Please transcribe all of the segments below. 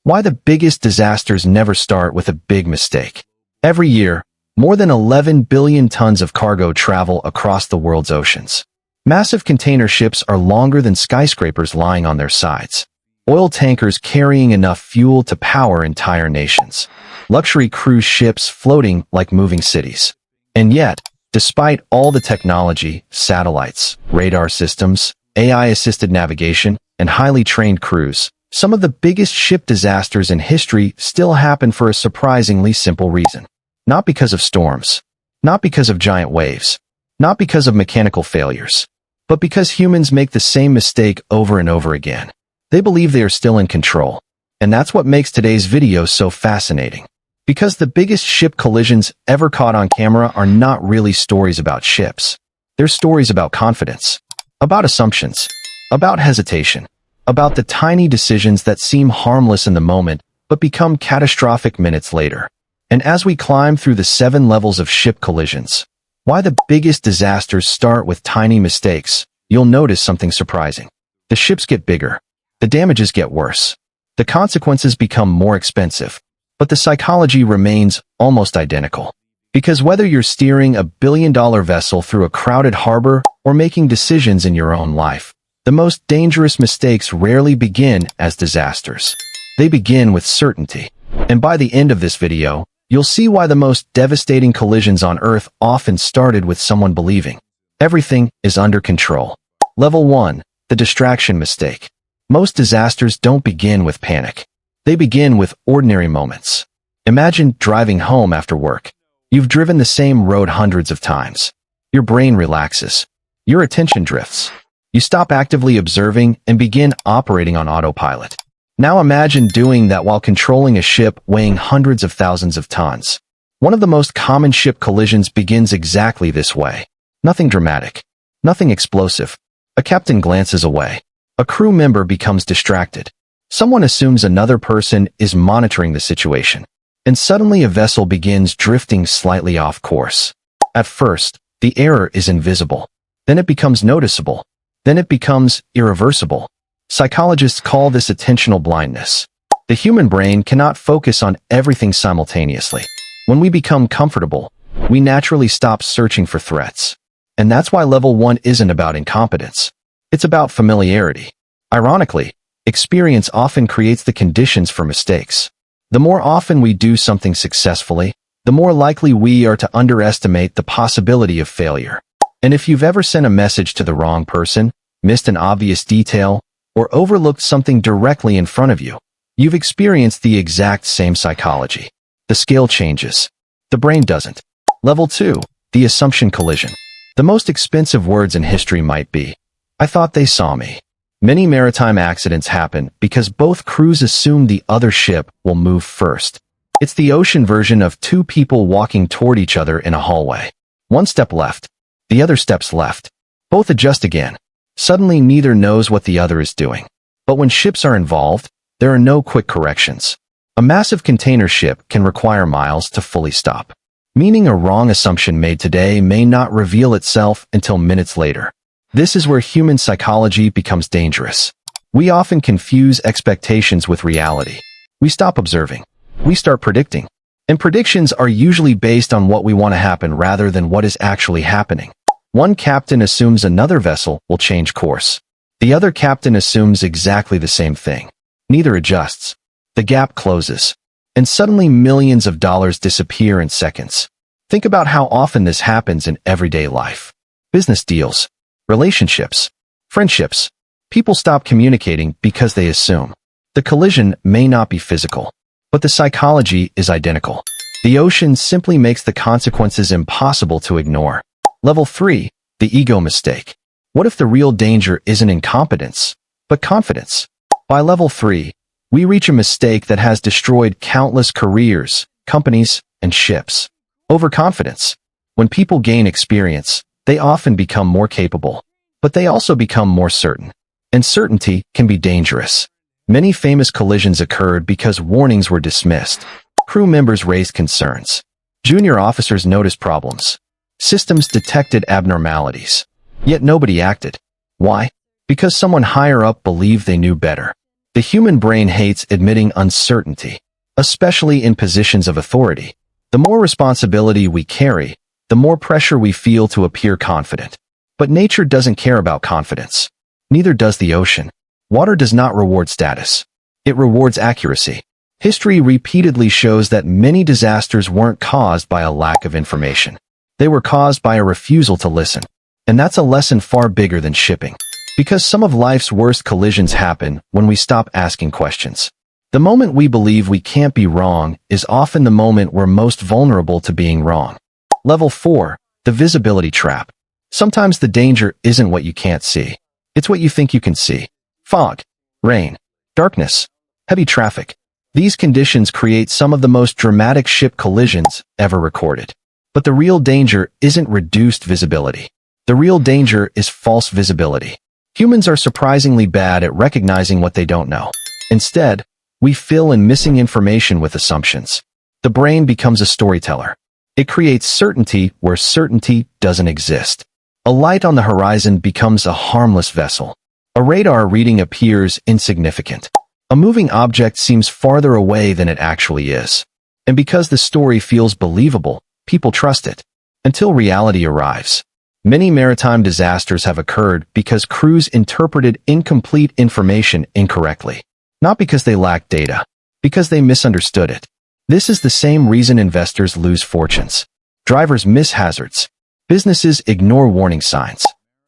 Why the biggest disasters never start with a big mistake. Every year, more than 11 billion tons of cargo travel across the world's oceans. Massive container ships are longer than skyscrapers lying on their sides. Oil tankers carrying enough fuel to power entire nations. Luxury cruise ships floating like moving cities. And yet, despite all the technology, satellites, radar systems, AI-assisted navigation, and highly trained crews, some of the biggest ship disasters in history still happen for a surprisingly simple reason. Not because of storms, not because of giant waves, not because of mechanical failures, but because humans make the same mistake over and over again. They believe they are still in control. And that's what makes today's video so fascinating. Because the biggest ship collisions ever caught on camera are not really stories about ships. They're stories about confidence, about assumptions, about hesitation, about the tiny decisions that seem harmless in the moment but become catastrophic minutes later. And as we climb through the 7 levels of ship collisions, why the biggest disasters start with tiny mistakes, you'll notice something surprising. The ships get bigger. The damages get worse. The consequences become more expensive. But the psychology remains almost identical. Because whether you're steering a billion-dollar vessel through a crowded harbor or making decisions in your own life, the most dangerous mistakes rarely begin as disasters. They begin with certainty. And by the end of this video, you'll see why the most devastating collisions on Earth often started with someone believing everything is under control. Level 1. The distraction mistake. Most disasters don't begin with panic. They begin with ordinary moments. Imagine driving home after work. You've driven the same road hundreds of times. Your brain relaxes. Your attention drifts. You stop actively observing and begin operating on autopilot. Now imagine doing that while controlling a ship weighing hundreds of thousands of tons. One of the most common ship collisions begins exactly this way. Nothing dramatic. Nothing explosive. A captain glances away. A crew member becomes distracted. Someone assumes another person is monitoring the situation. And suddenly a vessel begins drifting slightly off course. At first, the error is invisible. Then it becomes noticeable. Then it becomes irreversible. Psychologists call this attentional blindness. The human brain cannot focus on everything simultaneously. When we become comfortable, we naturally stop searching for threats. And that's why level 1 isn't about incompetence. It's about familiarity. Ironically, experience often creates the conditions for mistakes. The more often we do something successfully, the more likely we are to underestimate the possibility of failure. And if you've ever sent a message to the wrong person, missed an obvious detail, or overlooked something directly in front of you, you've experienced the exact same psychology. The scale changes. The brain doesn't. Level 2. The assumption collision. The most expensive words in history might be, "I thought they saw me." Many maritime accidents happen because both crews assume the other ship will move first. It's the ocean version of two people walking toward each other in a hallway. One step left. The other steps left. Both adjust again. Suddenly neither knows what the other is doing. But when ships are involved, there are no quick corrections. A massive container ship can require miles to fully stop. Meaning a wrong assumption made today may not reveal itself until minutes later. This is where human psychology becomes dangerous. We often confuse expectations with reality. We stop observing. We start predicting. And predictions are usually based on what we want to happen rather than what is actually happening. One captain assumes another vessel will change course. The other captain assumes exactly the same thing. Neither adjusts. The gap closes. And suddenly millions of dollars disappear in seconds. Think about how often this happens in everyday life. Business deals, relationships, friendships. People stop communicating because they assume. The collision may not be physical, but the psychology is identical. The ocean simply makes the consequences impossible to ignore. Level 3. The ego mistake. What if the real danger isn't incompetence, but confidence? By level 3, we reach a mistake that has destroyed countless careers, companies, and ships. Overconfidence. When people gain experience, they often become more capable, but they also become more certain. And certainty can be dangerous. Many famous collisions occurred because warnings were dismissed. Crew members raised concerns. Junior officers noticed problems. Systems detected abnormalities. Yet nobody acted. Why? Because someone higher up believed they knew better. The human brain hates admitting uncertainty, especially in positions of authority. The more responsibility we carry, the more pressure we feel to appear confident. But nature doesn't care about confidence. Neither does the ocean. Water does not reward status. It rewards accuracy. History repeatedly shows that many disasters weren't caused by a lack of information. They were caused by a refusal to listen. And that's a lesson far bigger than shipping. Because some of life's worst collisions happen when we stop asking questions. The moment we believe we can't be wrong is often the moment we're most vulnerable to being wrong. Level 4. The visibility trap. Sometimes the danger isn't what you can't see. It's what you think you can see. Fog, rain, darkness, heavy traffic. These conditions create some of the most dramatic ship collisions ever recorded. But the real danger isn't reduced visibility. The real danger is false visibility. Humans are surprisingly bad at recognizing what they don't know. Instead, we fill in missing information with assumptions. The brain becomes a storyteller. It creates certainty where certainty doesn't exist. A light on the horizon becomes a harmless vessel. A radar reading appears insignificant. A moving object seems farther away than it actually is. And because the story feels believable, people trust it. Until reality arrives. Many maritime disasters have occurred because crews interpreted incomplete information incorrectly. Not because they lacked data, because they misunderstood it. This is the same reason investors lose fortunes. Drivers miss hazards. Businesses ignore warning signs.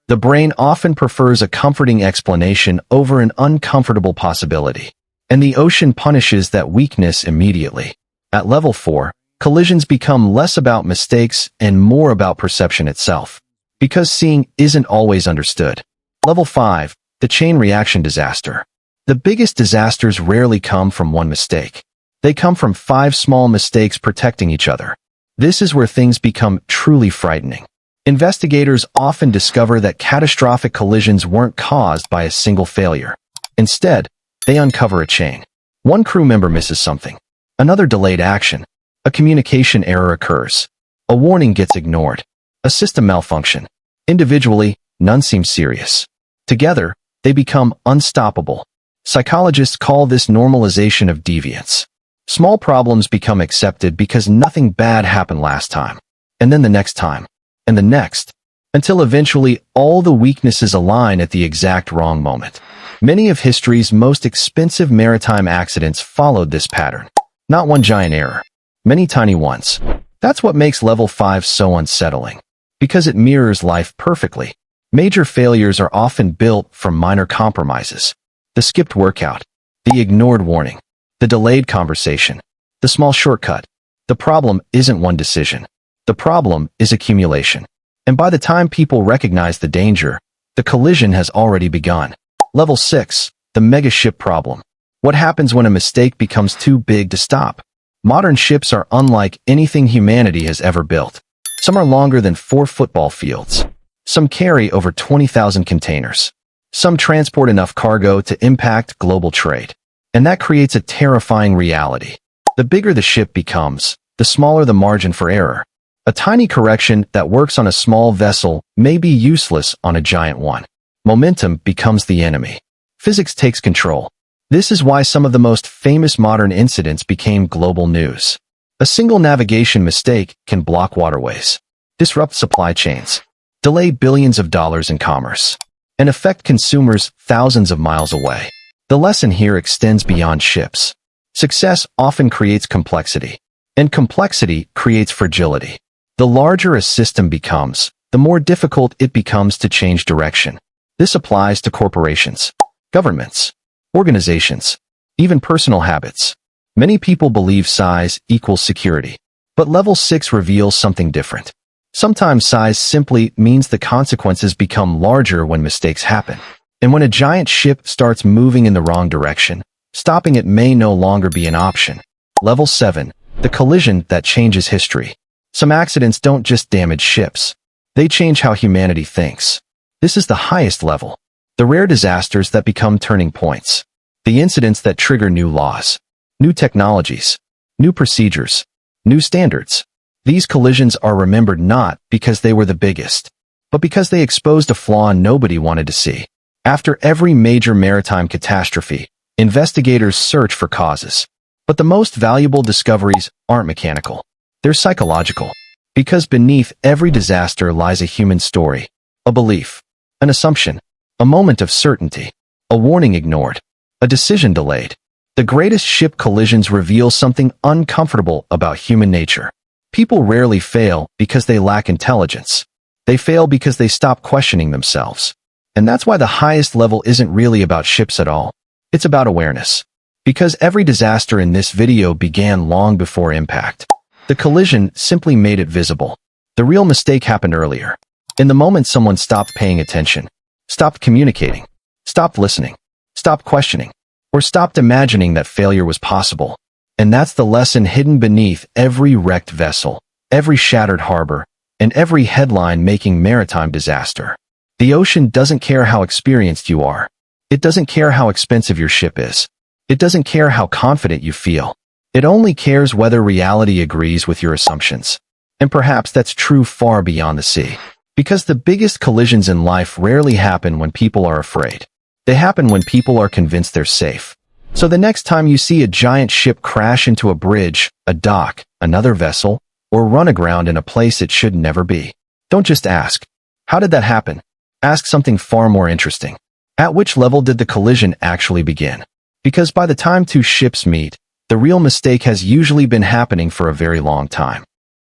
The brain often prefers a comforting explanation over an uncomfortable possibility. And the ocean punishes that weakness immediately. At level 4, collisions become less about mistakes and more about perception itself. Because seeing isn't always understood. Level 5, the chain reaction disaster. The biggest disasters rarely come from one mistake. They come from 5 small mistakes protecting each other. This is where things become truly frightening. Investigators often discover that catastrophic collisions weren't caused by a single failure. Instead, they uncover a chain. One crew member misses something. Another delayed action. A communication error occurs. A warning gets ignored. A system malfunction. Individually, none seem serious. Together, they become unstoppable. Psychologists call this normalization of deviance. Small problems become accepted because nothing bad happened last time. And then the next time. And the next. Until eventually all the weaknesses align at the exact wrong moment. Many of history's most expensive maritime accidents followed this pattern. Not one giant error. Many tiny ones. That's what makes level 5 so unsettling. Because it mirrors life perfectly. Major failures are often built from minor compromises. The skipped workout. The ignored warning. The delayed conversation. The small shortcut. The problem isn't one decision. The problem is accumulation. And by the time people recognize the danger, the collision has already begun. Level 6. The mega ship problem. What happens when a mistake becomes too big to stop? Modern ships are unlike anything humanity has ever built. Some are longer than 4 football fields. Some carry over 20,000 containers. Some transport enough cargo to impact global trade. And that creates a terrifying reality. The bigger the ship becomes, the smaller the margin for error. A tiny correction that works on a small vessel may be useless on a giant one. Momentum becomes the enemy. Physics takes control. This is why some of the most famous modern incidents became global news. A single navigation mistake can block waterways, disrupt supply chains, delay billions of dollars in commerce, and affect consumers thousands of miles away. The lesson here extends beyond ships. Success often creates complexity, and complexity creates fragility. The larger a system becomes, the more difficult it becomes to change direction. This applies to corporations, governments, organizations, even personal habits. Many people believe size equals security, but level 6 reveals something different. Sometimes size simply means the consequences become larger when mistakes happen. And when a giant ship starts moving in the wrong direction, stopping it may no longer be an option. Level 7. The collision that changes history. Some accidents don't just damage ships. They change how humanity thinks. This is the highest level. The rare disasters that become turning points. The incidents that trigger new laws, new technologies, new procedures, new standards. These collisions are remembered not because they were the biggest, but because they exposed a flaw nobody wanted to see. After every major maritime catastrophe, Investigators search for causes. But the most valuable discoveries aren't mechanical. They're psychological. Because beneath every disaster lies a human story, a belief, an assumption, a moment of certainty, a warning ignored, a decision delayed. The greatest ship collisions reveal something uncomfortable about human nature. People rarely fail because they lack intelligence. They fail because they stop questioning themselves. And that's why the highest level isn't really about ships at all. It's about awareness. Because every disaster in this video began long before impact. The collision simply made it visible. The real mistake happened earlier. In the moment someone stopped paying attention, stopped communicating, stopped listening, stopped questioning, or stopped imagining that failure was possible. And that's the lesson hidden beneath every wrecked vessel, every shattered harbor, and every headline making maritime disaster. The ocean doesn't care how experienced you are. It doesn't care how expensive your ship is. It doesn't care how confident you feel. It only cares whether reality agrees with your assumptions. And perhaps that's true far beyond the sea. Because the biggest collisions in life rarely happen when people are afraid. They happen when people are convinced they're safe. So the next time you see a giant ship crash into a bridge, a dock, another vessel, or run aground in a place it should never be, don't just ask, how did that happen? Ask something far more interesting. At which level did the collision actually begin? Because by the time two ships meet, the real mistake has usually been happening for a very long time.